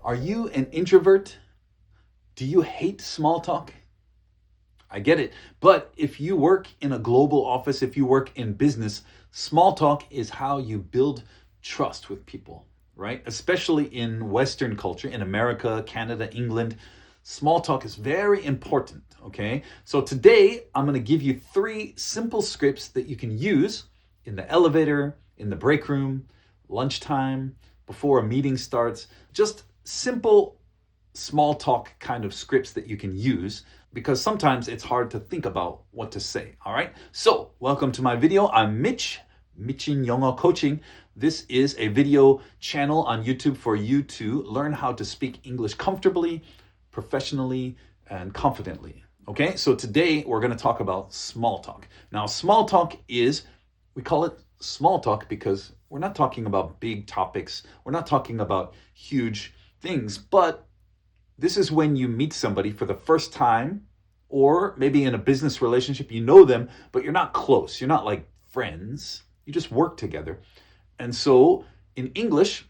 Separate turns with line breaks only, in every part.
Are you an introvert? Do you hate small talk? I get it. But if you work in a global office, if you work in business, small talk is how you build trust with people, right? Especially in Western culture, in America, Canada, England, small talk is very important, okay? So today, I'm gonna give you 3 simple scripts that you can use in the elevator, in the break room, lunchtime, before a meeting starts. Just simple small talk kind of scripts that you can use because sometimes it's hard to think about what to say, all right? So, welcome to my video. I'm Mitch, Mitchin영어코칭. This is a video channel on YouTube for you to learn how to speak English comfortably, professionally, and confidently, okay? So today we're gonna talk about small talk. Now, small talk is, we call it small talk because we're not talking about big topics. We're not talking about huge things, but this is when you meet somebody for the first time, or maybe in a business relationship, you know them, but you're not close. You're not like friends. You just work together. And so in English,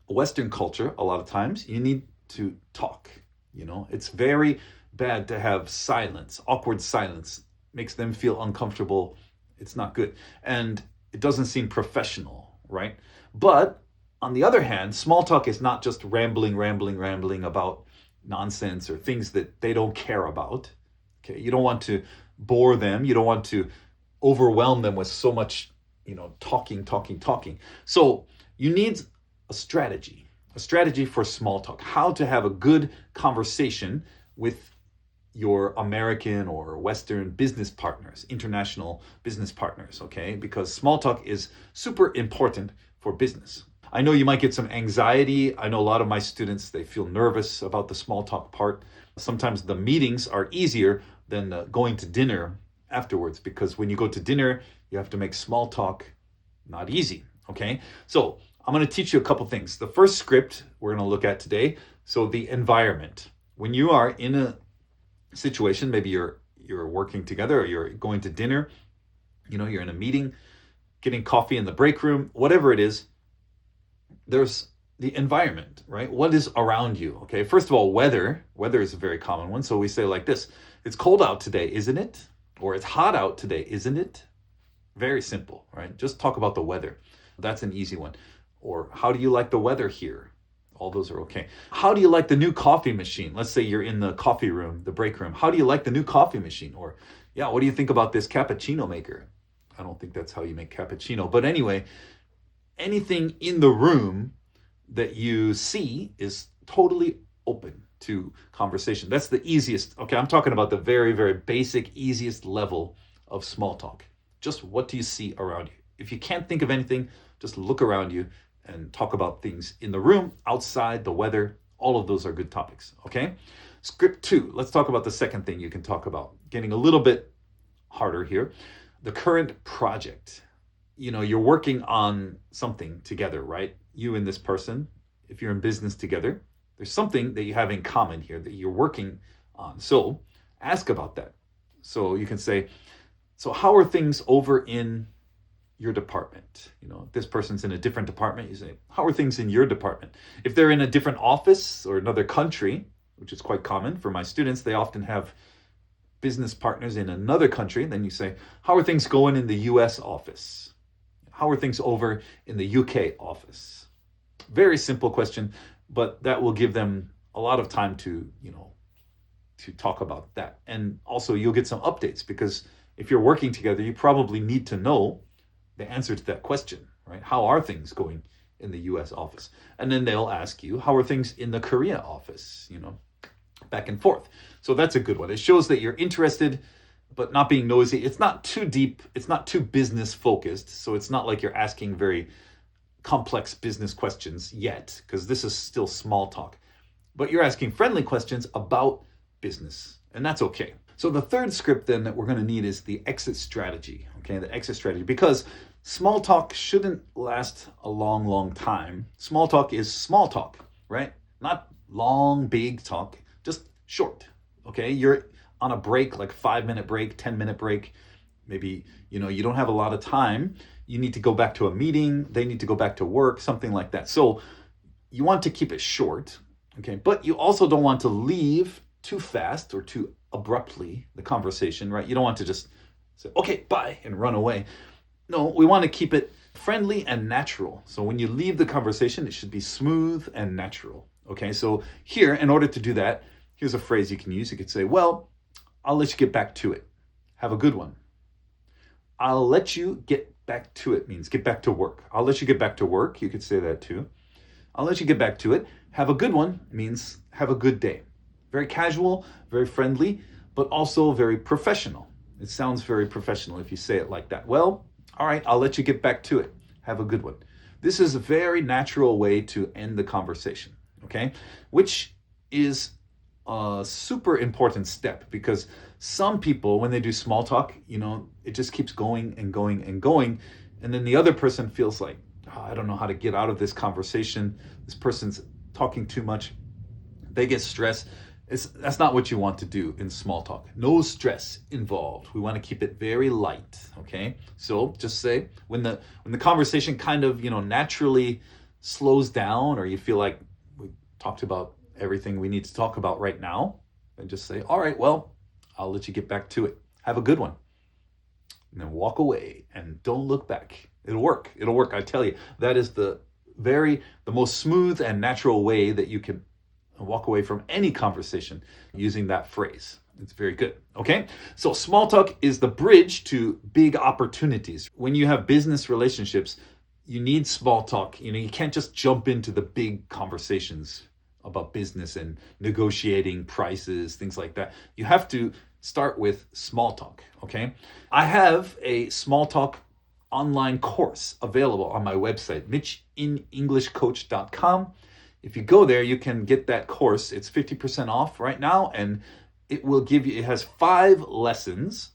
Western culture, a lot of times, you need to talk. You know, it's very bad to have silence, awkward silence. Makes them feel uncomfortable. It's not good. And it doesn't seem professional, right? But on the other hand, small talk is not just rambling about nonsense or things that they don't care about. Okay, you don't want to bore them. You don't want to overwhelm them with so much, talking. So you need a strategy for small talk, how to have a good conversation with your American or Western business partners, international business partners, okay? Because small talk is super important for business. I know you might get some anxiety. I know a lot of my students, they feel nervous about the small talk part. Sometimes the meetings are easier than going to dinner afterwards, because when you go to dinner, you have to make small talk not easy, okay? So I'm gonna teach you a couple things. The first script we're gonna look at today, so the environment. When you are in a situation, maybe you're working together or you're going to dinner, you're in a meeting, getting coffee in the break room, whatever it is, there's the environment, right? What is around you, okay? First of all, weather is a very common one. So we say like this: it's cold out today, isn't it? Or it's hot out today, isn't it? Very simple, right? Just talk about the weather. That's an easy one. Or how do you like the weather here? All those are okay. How do you like the new coffee machine? Let's say you're in the coffee room, the break room. How do you like the new coffee machine? Or, yeah, what do you think about this cappuccino maker? I don't think that's how you make cappuccino. But anyway, anything in the room that you see is totally open to conversation. That's the easiest. Okay, I'm talking about the very, very basic, easiest level of small talk. Just what do you see around you? If you can't think of anything, just look around you and talk about things in the room, outside, the weather. All of those are good topics, okay? Script 2, let's talk about the second thing you can talk about. Getting a little bit harder here. The current project. You're working on something together, right? You and this person, if you're in business together, there's something that you have in common here that you're working on. So ask about that. So you can say, so how are things over in your department? If this person's in a different department, you say, how are things in your department? If they're in a different office or another country, which is quite common for my students, they often have business partners in another country. Then you say, how are things going in the US office? How are things over in the UK office? Very simple question, but that will give them a lot of time to talk about that. And also you'll get some updates, because if you're working together, you probably need to know the answer to that question, right? How are things going in the US office? And then they'll ask you, how are things in the Korea office? Back and forth. So that's a good one. It shows that you're interested, but not being nosy. It's not too deep. It's not too business focused. So it's not like you're asking very complex business questions yet, because this is still small talk. But you're asking friendly questions about business, and that's okay. So the third script then that we're going to need is the exit strategy, okay? The exit strategy, because small talk shouldn't last a long, long time. Small talk is small talk, right? Not long, big talk, just short, okay? You're on a break, like 5-minute break, 10-minute break. Maybe, you don't have a lot of time. You need to go back to a meeting. They need to go back to work, something like that. So you want to keep it short, Okay, but you also don't want to leave too fast or too abruptly the conversation, right? You don't want to just say, okay, bye, and run away. No, we want to keep it friendly and natural. So when you leave the conversation, it should be smooth and natural. Okay, so here, in order to do that, here's a phrase you can use. You could say, well, I'll let you get back to it. Have a good one. I'll let you get back to it means get back to work. I'll let you get back to work. You could say that too. I'll let you get back to it. Have a good one means have a good day. Very casual, very friendly, but also very professional. It sounds very professional if you say it like that. Well, all right, I'll let you get back to it. Have a good one. This is a very natural way to end the conversation, okay? Which is a super important step because some people, when they do small talk, it just keeps going and going and going. And then the other person feels like, oh, I don't know how to get out of this conversation. This person's talking too much. They get stressed. That's not what you want to do in small talk. No stress involved. We want to keep it very light, okay? So just say when the conversation kind of, naturally slows down or you feel like we talked about everything we need to talk about right now, and just say, all right, well, I'll let you get back to it. Have a good one. And then walk away and don't look back. It'll work. It'll work. I tell you, that is the most smooth and natural way that you can walk away from any conversation using that phrase. It's very good. Okay. So small talk is the bridge to big opportunities. When you have business relationships, you need small talk. You can't just jump into the big conversations about business and negotiating prices, things like that. You have to start with small talk. Okay. I have a small talk online course available on my website, mitchinenglishcoach.com. If you go there, you can get that course. It's 50% off right now, and it has 5 lessons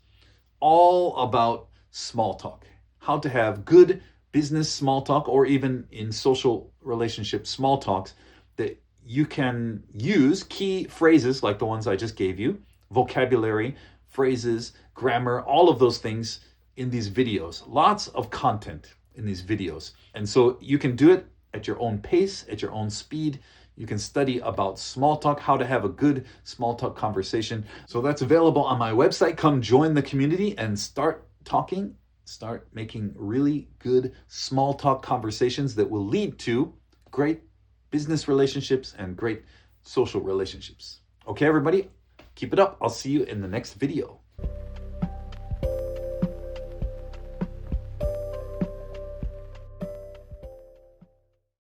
all about small talk. How to have good business small talk, or even in social relationship small talks, that you can use key phrases like the ones I just gave you, vocabulary, phrases, grammar, all of those things in these videos. Lots of content in these videos. And so you can do it at your own pace, at your own speed. You can study about small talk, how to have a good small talk conversation. So that's available on my website. Come join the community and start talking, start making really good small talk conversations that will lead to great business relationships and great social relationships. Okay, everybody, keep it up. I'll see you in the next video.